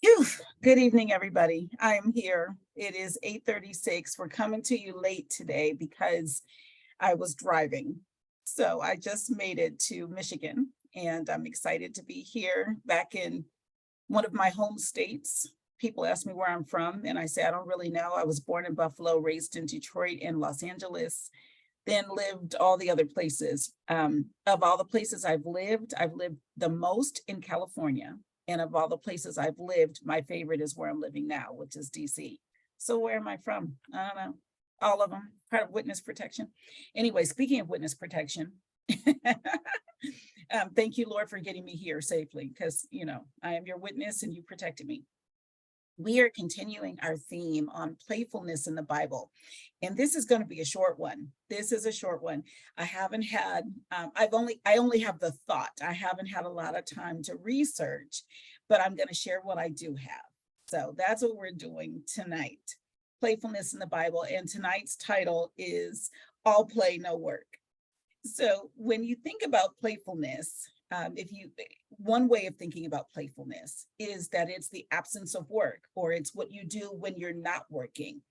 Phew. Good evening, everybody. I am here. It is 8:36. We're coming to you late today because I was driving. So I just made it to Michigan and I'm excited to be here back in one of my home states. People ask me where I'm from, and I say I don't really know. I was born in Buffalo, raised in Detroit and Los Angeles, then lived all the other places. Of all the places I've lived the most in California. And of all the places I've lived, my favorite is where I'm living now, which is DC. So where am I from? I don't know. All of them, part of witness protection. Anyway, speaking of witness protection, thank you, Lord, for getting me here safely because, I am your witness and you protected me. We are continuing our theme on playfulness in the Bible. And this is going to be a short one. This is a short one. I haven't had, I only have the thought. I haven't had a lot of time to research, but I'm going to share what I do have. So that's what we're doing tonight. Playfulness in the Bible. And tonight's title is All Play, No Work. So when you think about playfulness, if you one way of thinking about playfulness is that it's the absence of work, or it's what you do when you're not working.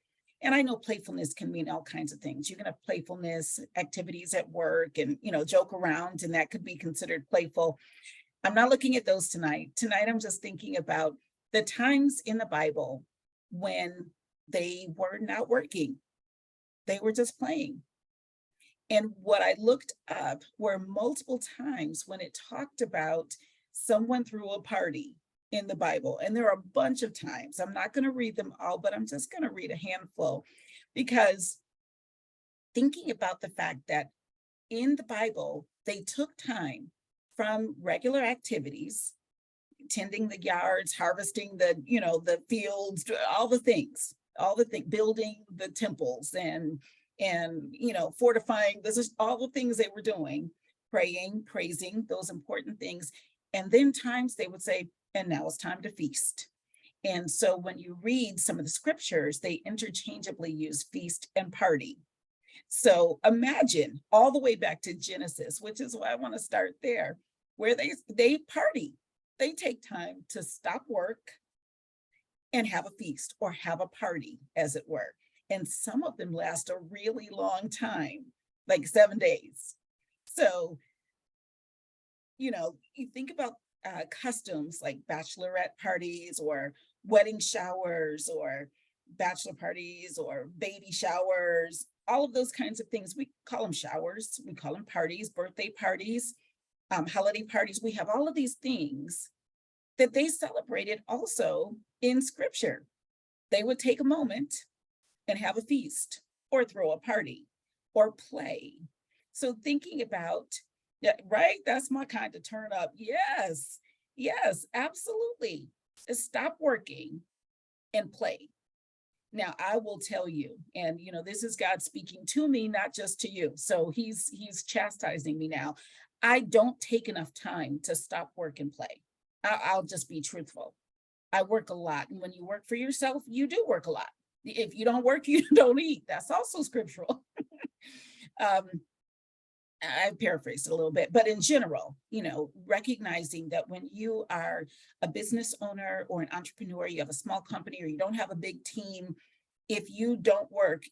And I know playfulness can mean all kinds of things. You can have playfulness activities at work and joke around, and that could be considered playful. I'm not looking at those tonight. Tonight I'm just thinking about the times in the Bible when they were not working. They were just playing. And what I looked up were multiple times when it talked about someone threw a party in the Bible. And there are a bunch of times. I'm not going to read them all, but I'm just going to read a handful because thinking about the fact that in the Bible, they took time from regular activities, tending the yards, harvesting the fields, all the things, building the temples and fortifying. This is all the things they were doing, praying, praising, those important things. And then times they would say, and now it's time to feast. And so when you read some of the scriptures, they interchangeably use feast and party. So imagine all the way back to Genesis, which is why I want to start there, where they party. They take time to stop work and have a feast or have a party, as it were. And some of them last a really long time, like 7 days. So, you think about customs like bachelorette parties or wedding showers or bachelor parties or baby showers, all of those kinds of things. We call them showers, we call them parties, birthday parties, holiday parties. We have all of these things that they celebrated also in scripture. They would take a moment and have a feast or throw a party or play. So thinking about, yeah, right? That's my kind of turn up. Yes, yes, absolutely. Stop working and play. Now I will tell you, and this is God speaking to me, not just to you. So he's chastising me now. I don't take enough time to stop work and play. I'll just be truthful. I work a lot. And when you work for yourself, you do work a lot. If you don't work, you don't eat. That's also scriptural. um, I paraphrased it a little bit, but in general, recognizing that when you are a business owner or an entrepreneur, you have a small company or you don't have a big team, if you don't work,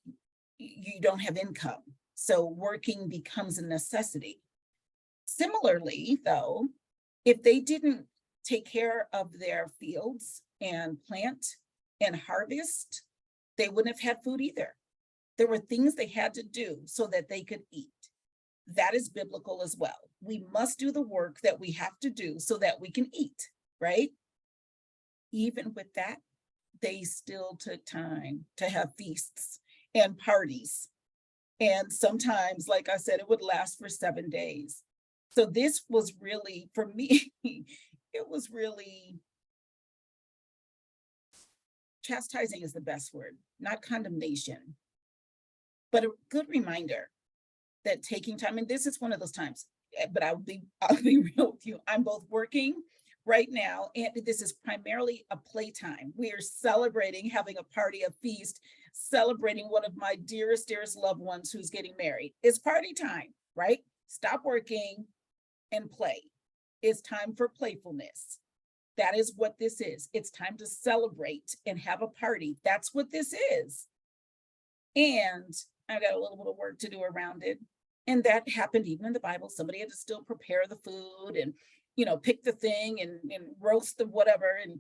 you don't have income. So working becomes a necessity. Similarly, though, if they didn't take care of their fields and plant and harvest, they wouldn't have had food either. There were things they had to do so that they could eat. That is biblical as well. We must do the work that we have to do so that we can eat, right? Even with that, they still took time to have feasts and parties. And sometimes, like I said, it would last for 7 days. So this was really, for me, it was really chastising is the best word, not condemnation, but a good reminder that taking time, and this is one of those times, but I'll be real with you. I'm both working right now, and this is primarily a playtime. We are celebrating, having a party, a feast, celebrating one of my dearest, dearest loved ones who's getting married. It's party time, right? Stop working and play. It's time for playfulness. That is what this is. It's time to celebrate and have a party. That's what this is. And I got a little bit of work to do around it. And that happened even in the Bible. Somebody had to still prepare the food and, pick the thing and roast the whatever and,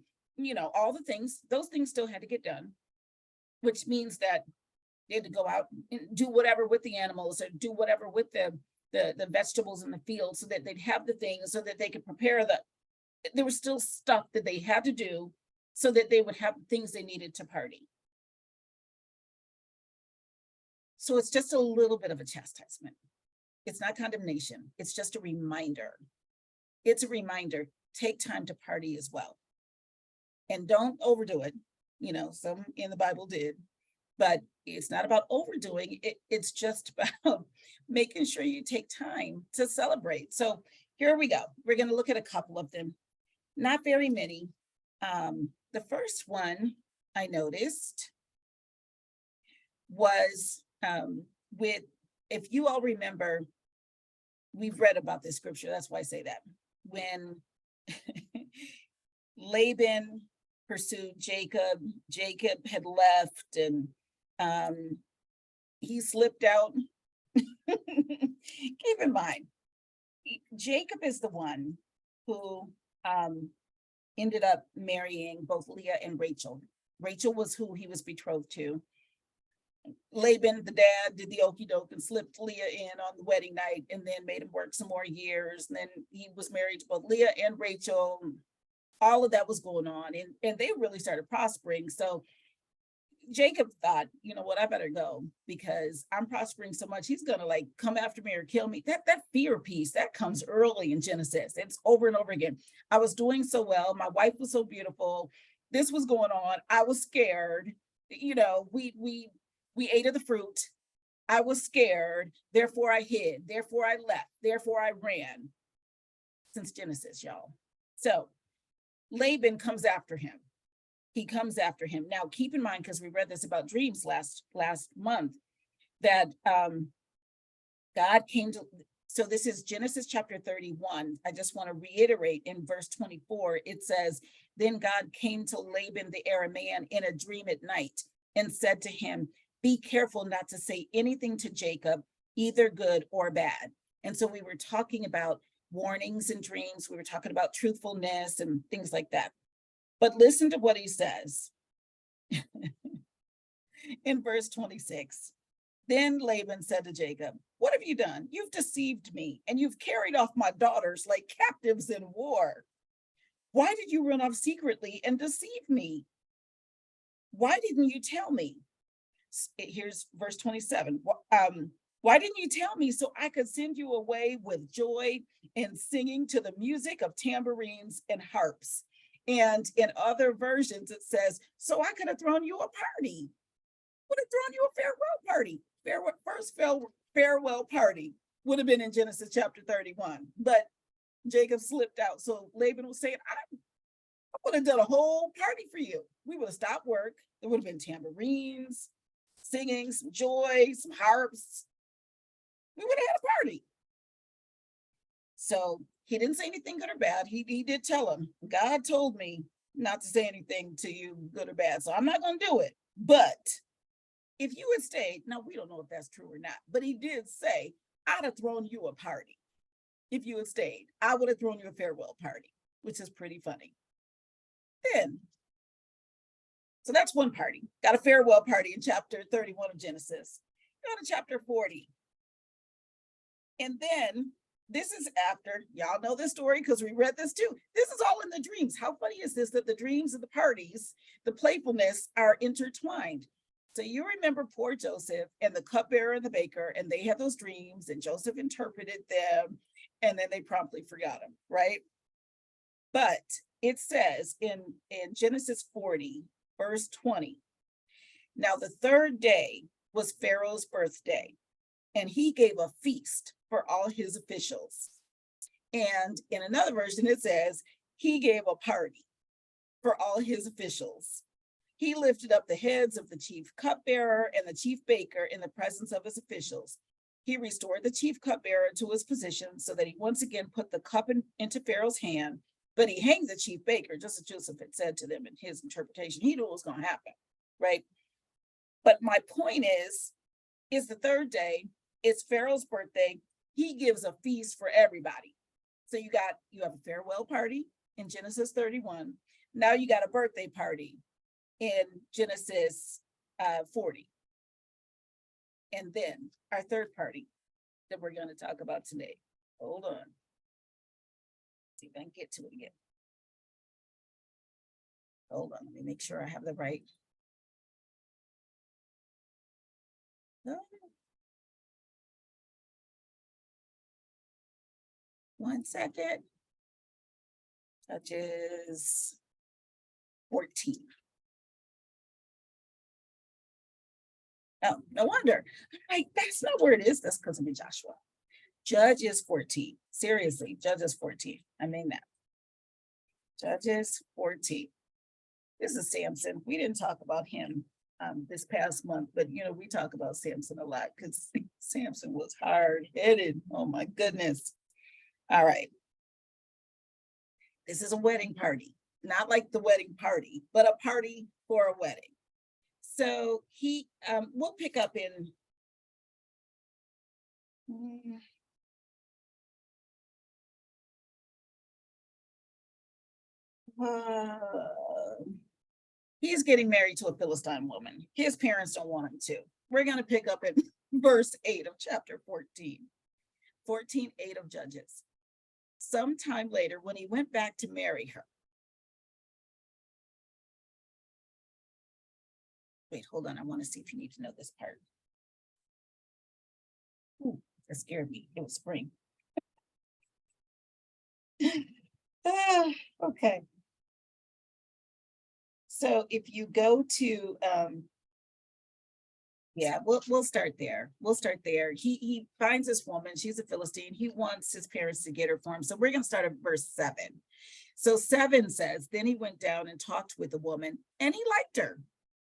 all the things. Those things still had to get done, which means that they had to go out and do whatever with the animals or do whatever with the vegetables in the field so that they'd have the things so that they could prepare there was still stuff that they had to do so that they would have the things they needed to party. So it's just a little bit of a chastisement. It's not condemnation. It's just a reminder. It's a reminder. Take time to party as well. And don't overdo it. Some in the Bible did, but it's not about overdoing it. It's just about making sure you take time to celebrate. So here we go. We're going to look at a couple of them. Not very many. The first one I noticed was if you all remember, we've read about this scripture. That's why I say that. When Laban pursued Jacob, Jacob had left and he slipped out. Keep in mind, Jacob is the one who ended up marrying both Leah and Rachel. Rachel was who he was betrothed to. Laban, the dad, did the okey doke and slipped Leah in on the wedding night and then made him work some more years. And then he was married to both Leah and Rachel. All of that was going on and they really started prospering. So Jacob thought, you know what, I better go because I'm prospering so much. He's going to come after me or kill me. That fear piece that comes early in Genesis. It's over and over again. I was doing so well. My wife was so beautiful. This was going on. I was scared. We ate of the fruit. I was scared. Therefore I hid. Therefore I left. Therefore I ran. Since Genesis, y'all. So Laban comes after him. He comes after him. Now, keep in mind, because we read this about dreams last month, that God came to, so this is Genesis chapter 31. I just want to reiterate in verse 24, it says, then God came to Laban the Aramean in a dream at night and said to him, be careful not to say anything to Jacob, either good or bad. And so we were talking about warnings and dreams. We were talking about truthfulness and things like that. But listen to what he says in verse 26. Then Laban said to Jacob, what have you done? You've deceived me and you've carried off my daughters like captives in war. Why did you run off secretly and deceive me? Why didn't you tell me? Here's verse 27. Why didn't you tell me so I could send you away with joy and singing to the music of tambourines and harps? And in other versions, it says, so I could have thrown you a party. Would have thrown you a farewell party. First farewell party would have been in Genesis chapter 31. But Jacob slipped out. So Laban was saying, I would have done a whole party for you. We would have stopped work. There would have been tambourines, singing, some joy, some harps. We would have had a party. So he didn't say anything good or bad. He did tell him, God told me not to say anything to you good or bad. So I'm not going to do it. But if you had stayed, now we don't know if that's true or not, but he did say, I'd have thrown you a party. If you had stayed, I would have thrown you a farewell party, which is pretty funny. Then, so that's one party. Got a farewell party in chapter 31 of Genesis. Go to chapter 40. And then this is after, y'all know this story because we read this too. This is all in the dreams. How funny is this that the dreams and the parties, the playfulness are intertwined? So you remember poor Joseph and the cupbearer and the baker, and they had those dreams and Joseph interpreted them and then they promptly forgot them, right? But it says in Genesis 40, verse 20, now the third day was Pharaoh's birthday, and he gave a feast for all his officials. And in another version, it says, he gave a party for all his officials. He lifted up the heads of the chief cupbearer and the chief baker in the presence of his officials. He restored the chief cupbearer to his position so that he once again put the cup into Pharaoh's hand. but he hangs the chief baker, just as Joseph had said to them in his interpretation. He knew what was going to happen, right? But my point is the third day, it's Pharaoh's birthday. He gives a feast for everybody. So you have a farewell party in Genesis 31. Now you got a birthday party in Genesis 40. And then our third party that we're going to talk about today. Hold on. See if I can get to it again. Hold on, let me make sure I have the right. Oh. 1 second. Judges 14. Oh, no wonder. I'm like, that's not where it is. That's because I'm in Joshua. Judges 14. Seriously, Judges 14. I mean that. Judges 14. This is Samson. We didn't talk about him this past month, but we talk about Samson a lot because Samson was hard-headed. Oh my goodness. All right. This is a wedding party, not like the wedding party, but a party for a wedding. So we'll pick up in he's getting married to a Philistine woman. His parents don't want him to. We're going to pick up in verse 8 of chapter 14. 14:8 of Judges. Sometime later, when he went back to marry her. Wait, hold on. I want to see if you need to know this part. Ooh, that scared me. It was spring. Okay. So if you go to, we'll start there. He finds this woman. She's a Philistine. He wants his parents to get her for him. So we're going to start at verse 7. So 7 says, then he went down and talked with the woman, and he liked her.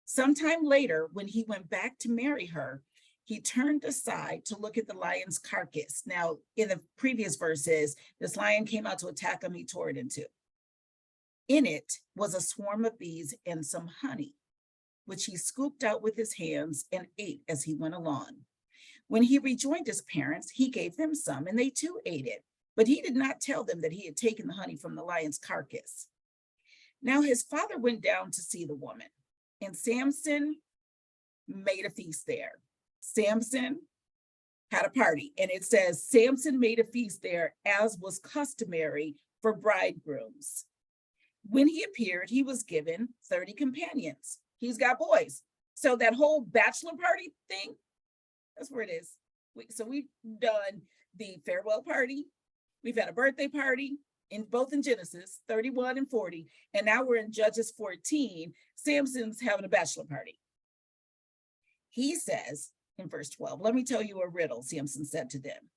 Sometime later, when he went back to marry her, he turned aside to look at the lion's carcass. Now, in the previous verses, this lion came out to attack him. He tore it in two. In it was a swarm of bees and some honey, which he scooped out with his hands and ate as he went along. When he rejoined his parents, he gave them some, and they too ate it. But he did not tell them that he had taken the honey from the lion's carcass. Now his father went down to see the woman, and Samson made a feast there. Samson had a party, and it says Samson made a feast there, as was customary for bridegrooms. When he appeared, he was given 30 companions. He's got boys. So that whole bachelor party thing, that's where it is. So we've done the farewell party. We've had a birthday party both in Genesis 31 and 40. And now we're in Judges 14. Samson's having a bachelor party. He says in verse 12, let me tell you a riddle, Samson said to them.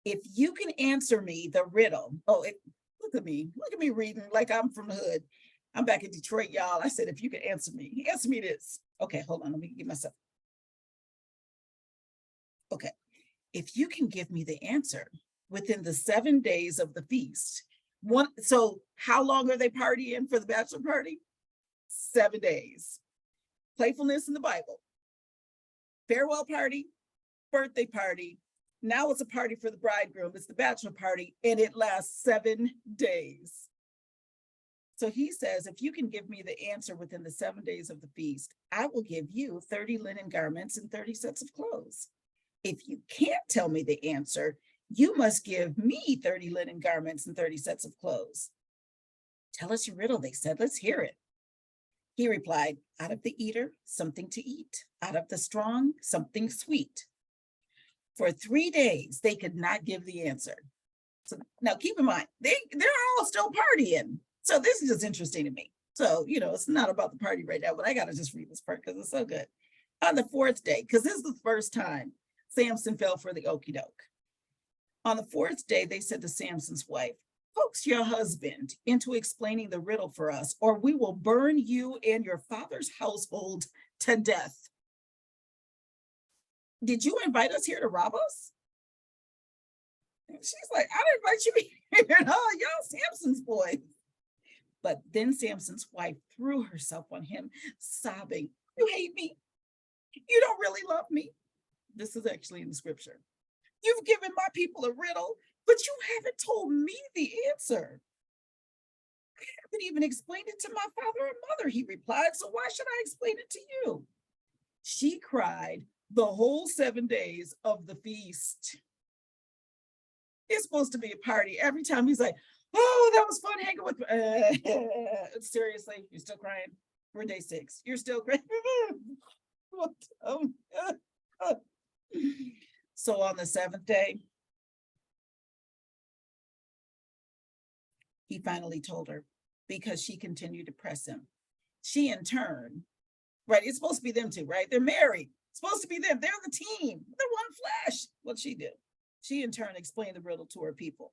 If you can answer me the riddle, look at me reading like I'm from the hood. I'm back in Detroit, y'all. I said, if you can answer me this. Okay, hold on, let me get myself. Okay, if you can give me the answer within the 7 days of the feast. So how long are they partying for the bachelor party? 7 days. Playfulness in the Bible. Farewell party, birthday party. Now it's a party for the bridegroom. It's the bachelor party, and it lasts 7 days. So he says, if you can give me the answer within the 7 days of the feast, I will give you 30 linen garments and 30 sets of clothes. If you can't tell me the answer, you must give me 30 linen garments and 30 sets of clothes. Tell us your riddle, they said. Let's hear it. He replied, out of the eater, something to eat. Out of the strong, something sweet. For 3 days, they could not give the answer. So now keep in mind, they're all still partying. So this is just interesting to me. So, it's not about the party right now, but I got to just read this part because it's so good. On the 4th day, because this is the first time Samson fell for the okie doke. On the 4th day, they said to Samson's wife, coax your husband into explaining the riddle for us, or we will burn you and your father's household to death. Did you invite us here to rob us? She's like, I didn't invite you here at all. Y'all Samson's boy. But then Samson's wife threw herself on him, sobbing, you hate me. You don't really love me. This is actually in the scripture. You've given my people a riddle, but you haven't told me the answer. I haven't even explained it to my father and mother, he replied. So why should I explain it to you? She cried the whole 7 days of the feast. It's supposed to be a party. Every time he's like, oh, that was fun hanging with seriously, you're still crying? We're day 6. You're still crying? So on the 7th day, he finally told her because she continued to press him. She in turn, right, it's supposed to be them two, right? They're married. It's supposed to be them. They're the team. They're one flesh. What she did. She in turn explained the riddle to her people.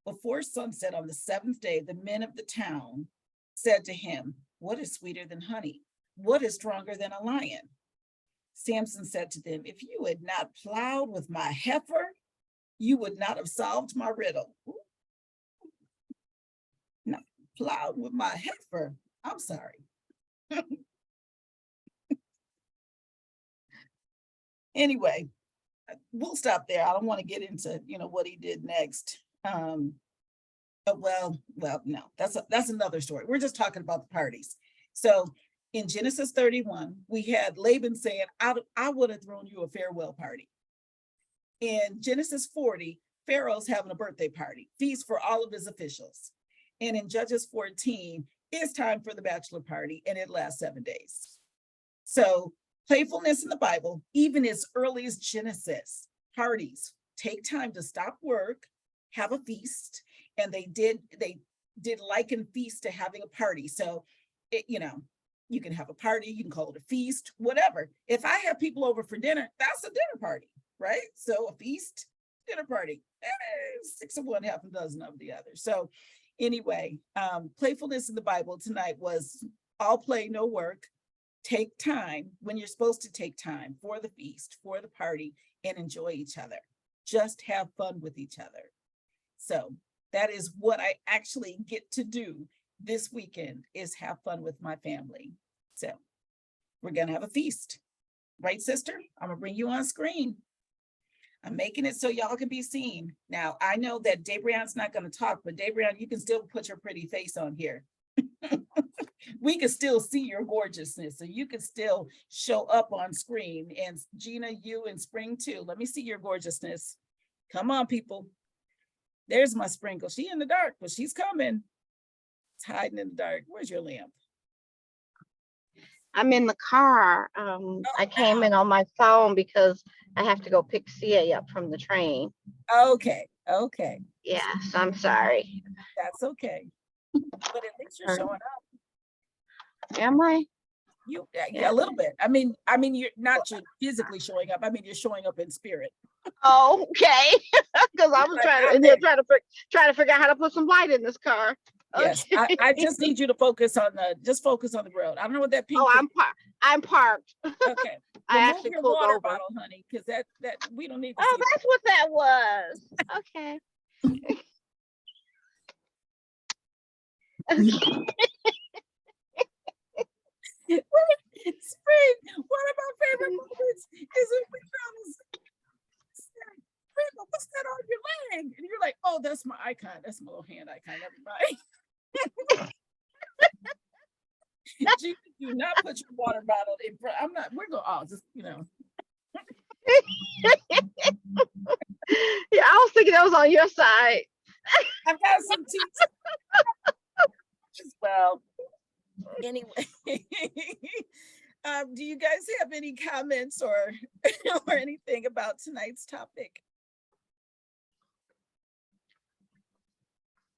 Before sunset on the 7th day, the men of the town said to him, what is sweeter than honey? What is stronger than a lion? Samson said to them, if you had not plowed with my heifer, you would not have solved my riddle. Not plowed with my heifer. I'm sorry. Anyway, we'll stop there. I don't want to get into, what he did next. Well, no, that's another story. We're just talking about the parties. So in Genesis 31, we had Laban saying, I would have thrown you a farewell party. In Genesis 40, Pharaoh's having a birthday party, feast for all of his officials. And in Judges 14, it's time for the bachelor party, and it lasts 7 days. So playfulness in the Bible, even as early as Genesis, parties take time to stop work, have a feast, and they did liken feast to having a party. So, you can have a party, you can call it a feast, whatever. If I have people over for dinner, that's a dinner party, right? So a feast, dinner party, 6 of one, half a dozen of the other. So anyway, playfulness in the Bible tonight was all play, no work. Take time when you're supposed to take time for the feast, for the party, and enjoy each other. Just have fun with each other. So that is what I actually get to do this weekend, is have fun with my family. So we're going to have a feast. Right, sister? I'm going to bring you on screen. I'm making it so y'all can be seen. Now, I know that Debrian's not going to talk, but Debrian, you can still put your pretty face on here. We can still see your gorgeousness, so you can still show up on screen. And Gina, you and Spring too. Let me see your gorgeousness. Come on, people. There's my Sprinkle. She in the dark, but she's coming. It's hiding in the dark. Where's your lamp? I'm in the car. I came in on my phone because I have to go pick CA up from the train. Okay. Yeah, so I'm sorry. That's okay. But at least you're showing up. Am I? Yeah, a little bit. I mean, you're not physically showing up. I mean, you're showing up in spirit. Oh, okay. Because I was trying to figure out how to put some light in this car. Yes, okay. I just need you to focus on the road. I don't know what that pink. Oh, I'm parked. Okay. I actually your pulled water over. Bottle, honey, because that we don't need to see that's that. What that was. Okay. Spring, one of my favorite moments is when we found what's that on your leg? And you're like, oh, that's my icon. That's my little hand icon, everybody. Do not put your water bottle in front. We're going, just, Yeah, I was thinking that was on your side. I've got some tea as well. Anyway, do you guys have any comments or anything about tonight's topic?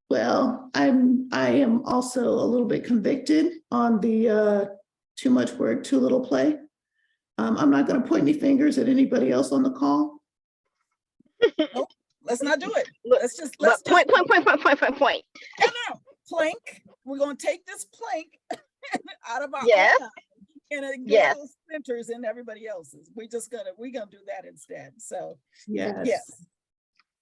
Well, I am also a little bit convicted on the too much work, too little play. I'm not going to point any fingers at anybody else on the call. Nope, let's not do it. Let's point. No. Plank. We're going to take this plank out of our own and ignore those splinters and everybody else's. We're gonna do that instead. So yes.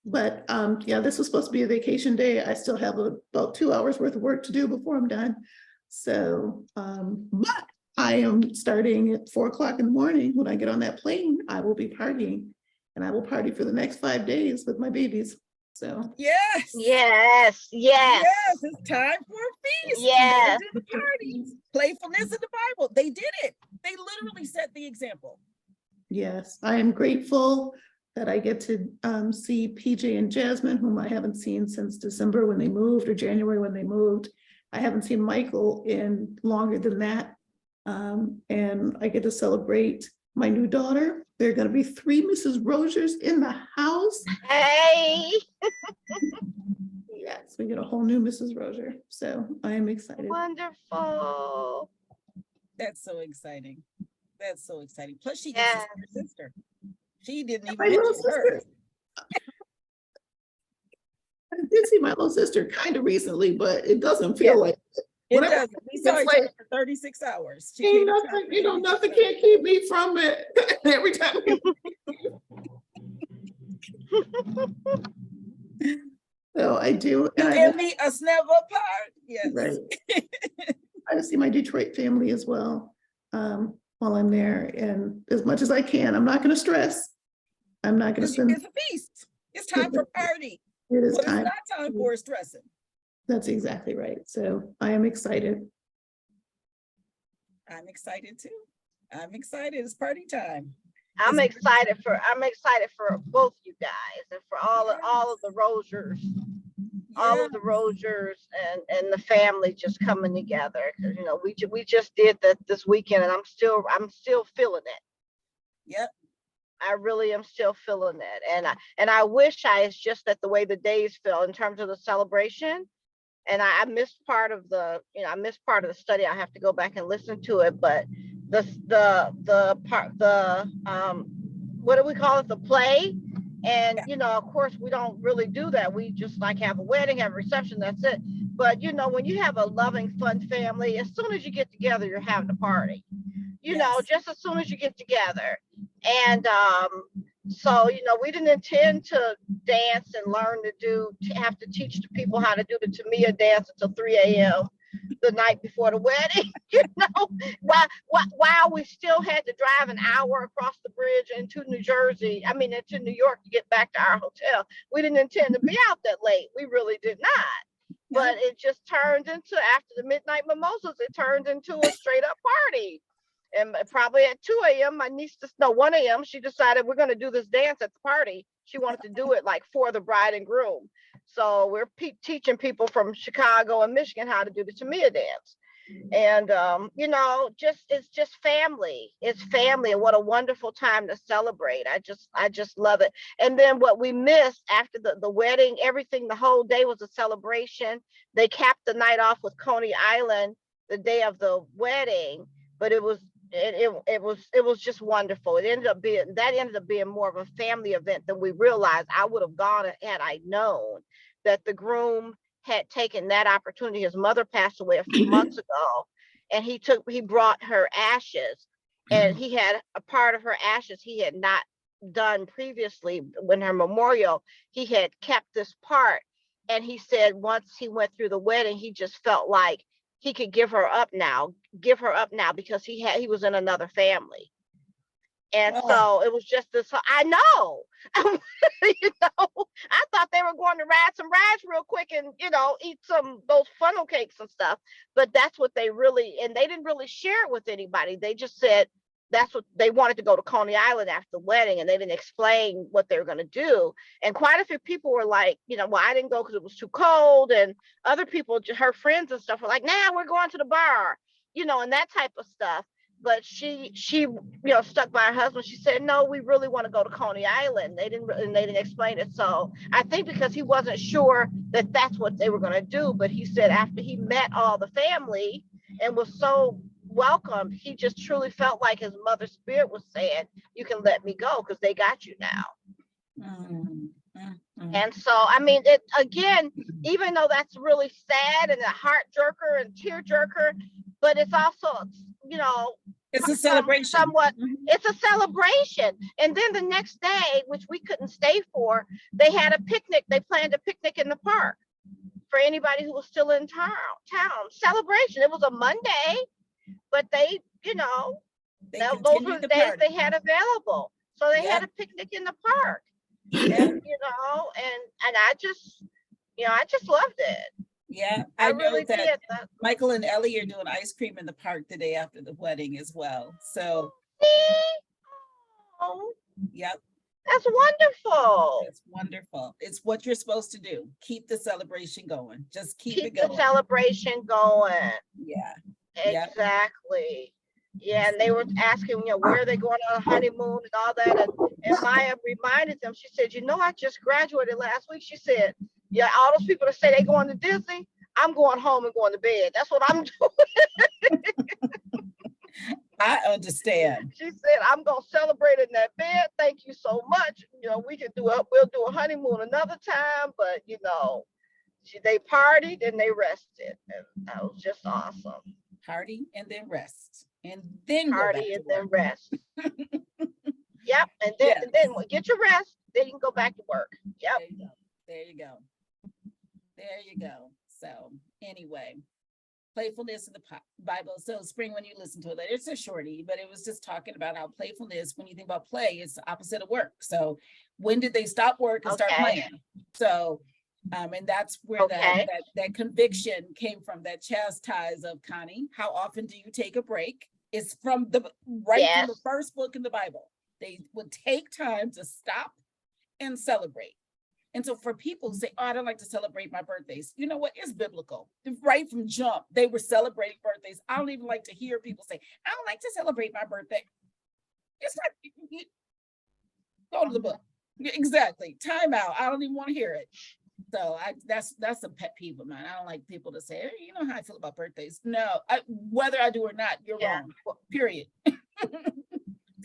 But yeah, this was supposed to be a vacation day. I still have about 2 hours worth of work to do before I'm done. So, but I am starting at 4 o'clock in the morning. When I get on that plane, I will be partying, and I will party for the next 5 days with my babies. So Yes. Yes, yes, Yes, it's time for a feast. yes. Do the parties. Playfulness in the Bible. They did it. They literally set the example. yes, I am grateful that I get to see PJ and Jasmine, whom I haven't seen since December when they moved, or January when they moved. I haven't seen Michael in longer than that. And I get to celebrate my new daughter. There are going to be 3 Mrs. Rogers in the house. Hey, Yes, we get a whole new Mrs. Roger. So I am excited. wonderful. That's so exciting. That's so exciting. Plus, she gets to Yes. see her sister. She didn't even My little mention her. sister. I did see my little sister kind of recently, but it doesn't feel like it. It Whenever- doesn't. We saw it's each other like, for 36 hours. She ain't came to town nothing, for you know, 36 nothing hours. can't keep me from it. Every time. So I do. You And and me, us never apart. Yes. right. I see my Detroit family as well while I'm there. And as much as I can, I'm not going to stress. I'm not going to spend. It's a feast. It's time for party. It is What it's time. not time for is stressing. That's exactly right. So I am excited. I'm excited too. I'm excited. It's party time. I'm excited for both you guys and for all of the Rogers, all Yeah. of the Rogers and the family just coming together. 'Cause, you know, we just did that this weekend, and I'm still feeling it. Yep. I really am still feeling it, and I wish it's just that the way the days fell in terms of the celebration. And I missed part of the study. I have to go back and listen to it, but the part, what do we call it, the play, and you know, of course we don't really do that. We just like have a wedding, have a reception, that's it. But you know, when you have a loving, fun family, as soon as you get together, you're having a party, you know, Yes. just as soon as you get together. And so, you know, we didn't intend to dance and learn to have to teach the people how to do the Tamia dance until 3 a.m. the night before the wedding, you know, while we still had to drive an hour across the bridge into New York to get back to our hotel. We didn't intend to be out that late. We really did not. But it just turned into, after the midnight mimosas, it turned into a straight up party. And probably at 2 a.m., my niece, 1 a.m., she decided we're going to do this dance at the party. She wanted to do it like for the bride and groom. So we're teaching people from Chicago and Michigan how to do the Tamia dance. And, you know, it's just family. It's family. And what a wonderful time to celebrate. I just love it. And then what we missed after the wedding, everything, the whole day was a celebration. They capped the night off with Coney Island the day of the wedding, but it was just wonderful. It ended up being more of a family event than we realized. I would have gone had I known that the groom had taken that opportunity. His mother passed away a few months ago, and he brought her ashes, and he had a part of her ashes he had not done previously. When her memorial, he had kept this part, and he said once he went through the wedding, he just felt like he could give her up now because he was in another family. And so it was just this, I know, you know, I thought they were going to ride some rides real quick and, you know, eat those funnel cakes and stuff. But that's what they didn't really share it with anybody. They just said that's what they wanted, to go to Coney Island after the wedding, and they didn't explain what they were going to do. And quite a few people were like, you know, well, I didn't go because it was too cold. And other people, her friends and stuff, were like, nah, we're going to the bar, you know, and that type of stuff. But she, you know, stuck by her husband. She said, no, we really want to go to Coney Island. They didn't explain it. So I think because he wasn't sure that that's what they were going to do. But he said after he met all the family and was so welcomed, he just truly felt like his mother's spirit was saying, you can let me go because they got you now. And so, I mean, it again, even though that's really sad and a heart jerker and tear jerker, but it's also, you know, It's a celebration. somewhat, Mhm. it's a celebration. And then the next day, which we couldn't stay for, they had a picnic. They planned a picnic in the park for anybody who was still in town. Celebration. It was a Monday, but they, They those were continued the the days party. they had available. So they had Yeah, a picnic in the park, yeah, and I just loved it. yeah. I I know really that did. Michael and Ellie are doing ice cream in the park the day after the wedding as well. So, Oh, yep, that's wonderful. it's wonderful. It's what you're supposed to do. Keep the celebration going. Just keep it Keep the going. celebration going. Yeah, yeah. Exactly. Yeah, and they were asking, where are they going on a honeymoon and all that. And Maya reminded them, she said, I just graduated last week. She said, yeah, all those people that say they going to Disney, I'm going home and going to bed. That's what I'm doing. I understand. She said, I'm going to celebrate in that bed. Thank you so much. We'll do a honeymoon another time, but they partied and they rested. And that was just awesome. Party and then rest. And then go back Party to and then work. rest. Yep. And Yes. then get your rest. Then you can go back to work. Yep. There you go. There you go. There you go. So anyway, playfulness in the Bible. So Spring, when you listen to it, it's a shorty, but it was just talking about how playfulness, when you think about play, it's the opposite of work. So when did they stop work and start Okay. playing? So and that's where Okay. that conviction came from, that chastise of Connie. How often do you take a break? It's from from the Yes. first book in the Bible. They would take time to stop and celebrate. And so for people who say, oh, I don't like to celebrate my birthdays, you know what? It's biblical. Right from jump, they were celebrating birthdays. I don't even like to hear people say, I don't like to celebrate my birthday. It's like, go to the book. Exactly. Time out. I don't even want to hear it. So that's a pet peeve of mine. I don't like people to say, hey, you know how I feel about birthdays. No, whether I do or not, you're wrong. Period.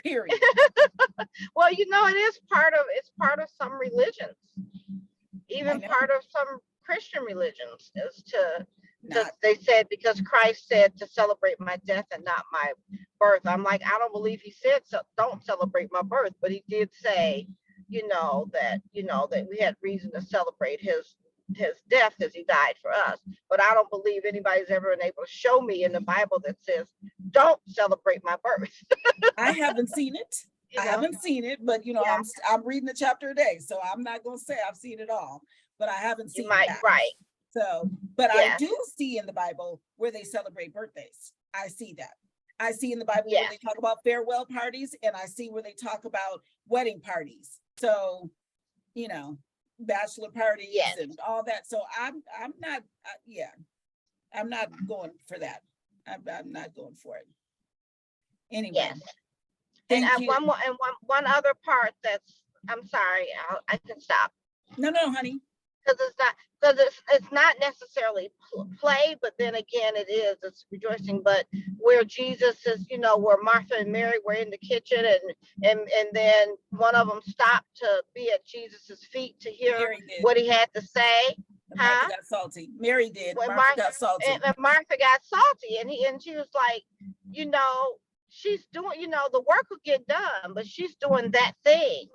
Period. Well, it is part of some religions, even part of some Christian religions, is they said, because Christ said to celebrate my death and not my birth. I'm like, I don't believe he said so, don't celebrate my birth, but he did say, that we had reason to celebrate his death as he died for us. But I don't believe anybody's ever been able to show me in the Bible that says don't celebrate my birth. I haven't seen it. I haven't seen it, but Yeah. I'm reading a chapter a day, so I'm not gonna say I've seen it all, but I haven't seen that. Right. So, but Yes. I do see in the Bible where they celebrate birthdays. I see that. I see in the Bible where Yes. they talk about farewell parties, and I see where they talk about wedding parties. So, bachelor parties Yes. and all that. So I'm not, I'm not going for that. I'm not going for it. Anyway. Yes. Thank And you. one more, and one other part that's, I'm sorry, I can stop. No, honey. Because it's not necessarily play, but then again, it's rejoicing. But where Jesus is, where Martha and Mary were in the kitchen, and then one of them stopped to be at Jesus's feet to hear what he had to say. Martha got salty. Mary did. Martha got salty. And Martha got salty, and she was like, she's doing, the work will get done, but she's doing that thing.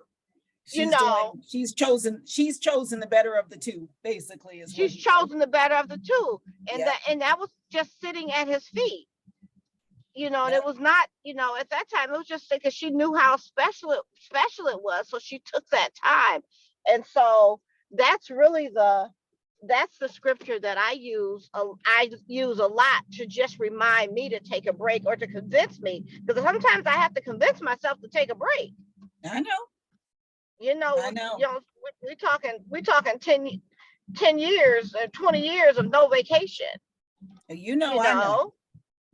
She's chosen the better of the two, basically. She's chosen the better of the two. And yeah. that was just sitting at his feet. And it was not, at that time, it was just because she knew how special it was. So she took that time. And so that's really that's the scripture that I use a lot to just remind me to take a break, or to convince me, because sometimes I have to convince myself to take a break. I know. I know. We're talking 10 years or 20 years of no vacation. I know.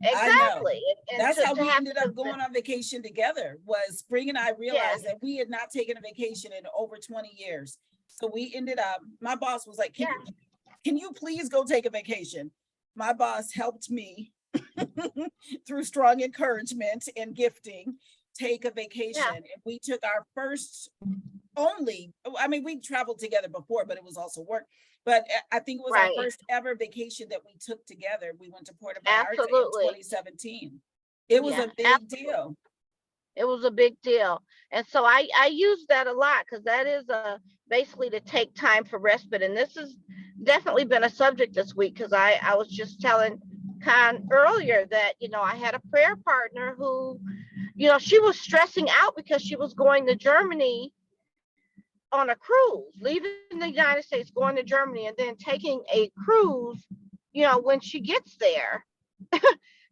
Exactly. And that's how we ended up going on vacation together. Was Spring and I realized that we had not taken a vacation in over 20 years. So we ended up, my boss was like, can you please go take a vacation? My boss helped me through strong encouragement and gifting, take a vacation. And we took our first we traveled together before, but it was also work. But I think it was our first ever vacation that we took together. We went to Puerto Vallarta in 2017. It was Yeah, a big deal. it was a big deal. And so I use that a lot, because that is basically to take time for respite. And this has definitely been a subject this week, because I was just telling Con earlier that, I had a prayer partner who, she was stressing out because she was going to Germany on a cruise, leaving the United States, going to Germany, and then taking a cruise, when she gets there.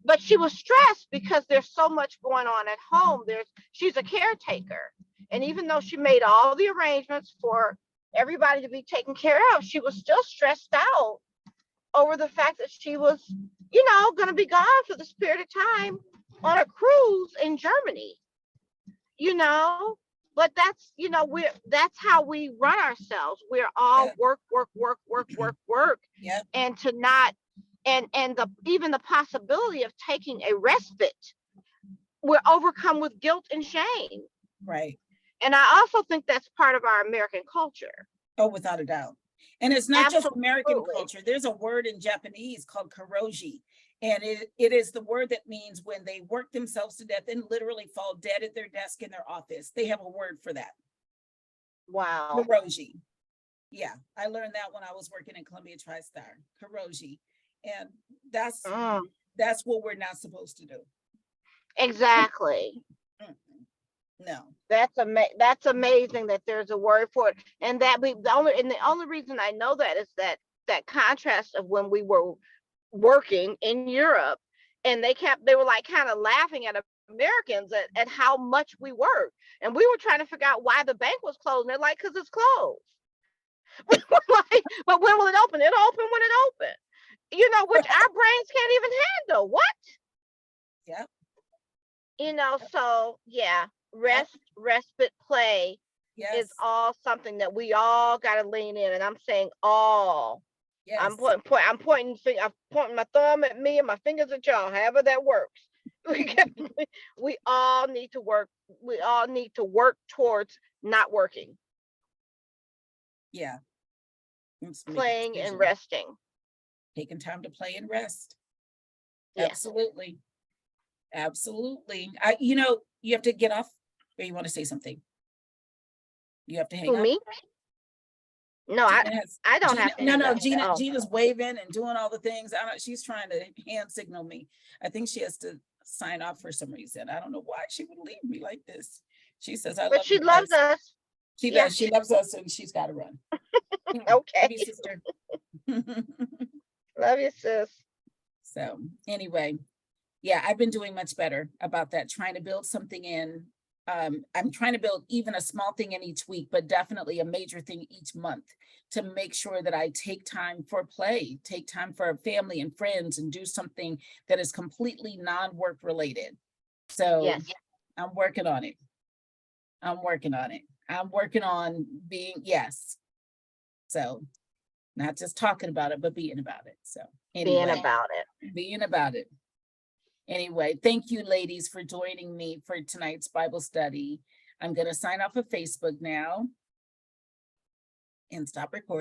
But she was stressed because there's so much going on at home. She's a caretaker. And even though she made all the arrangements for everybody to be taken care of, she was still stressed out over the fact that she was, going to be gone for this period of time on a cruise in Germany, but that's how we run ourselves. We're all Yeah. work. Yep. And to not, and even the possibility of taking a respite, we're overcome with guilt and shame. Right. And I also think that's part of our American culture. Oh, without a doubt. And it's not just American Absolutely. culture. There's a word in Japanese called karoji. And it is the word that means when they work themselves to death and literally fall dead at their desk in their office. They have a word for that. Wow. Karoji. Yeah, I learned that when I was working in Columbia TriStar. Karoji. And that's what we're not supposed to do. Exactly. No. That's amazing that there's a word for it. And the only reason I know that is that contrast of when we were working in Europe, and they were like kind of laughing at Americans at how much we work. And we were trying to figure out why the bank was closed. And they're like, because it's closed. We were like, but when will it open? It'll open when it opens. Which our brains can't even handle. What? Yeah. So yeah, respite, play Yes. is all something that we all got to lean in. And I'm saying all. Yes. I'm pointing my thumb at me and my fingers at y'all, however that works. We all need to work. We all need to work towards not working. Yeah. Playing and resting. Taking time to play and rest. Yes. Absolutely. Absolutely. You have to get off, or you want to say something? You have to hang up. Me? No, I don't have to. No, Gina's waving and doing all the things. She's trying to hand signal me. I think she has to sign off for some reason. I don't know why she would leave me like this. She says, but she loves us. She does. She loves us, so she's got to run. Okay. Love you, sister. Love you, sis. So anyway, yeah, I've been doing much better about that, trying to build something in. I'm trying to build even a small thing in each week, but definitely a major thing each month to make sure that I take time for play, take time for family and friends, and do something that is completely non-work related. So yes. I'm working on it. I'm working on being, yes. So not just talking about it, but being about it. So anyway, being about it. Anyway, thank you, ladies, for joining me for tonight's Bible study. I'm going to sign off of Facebook now and stop recording.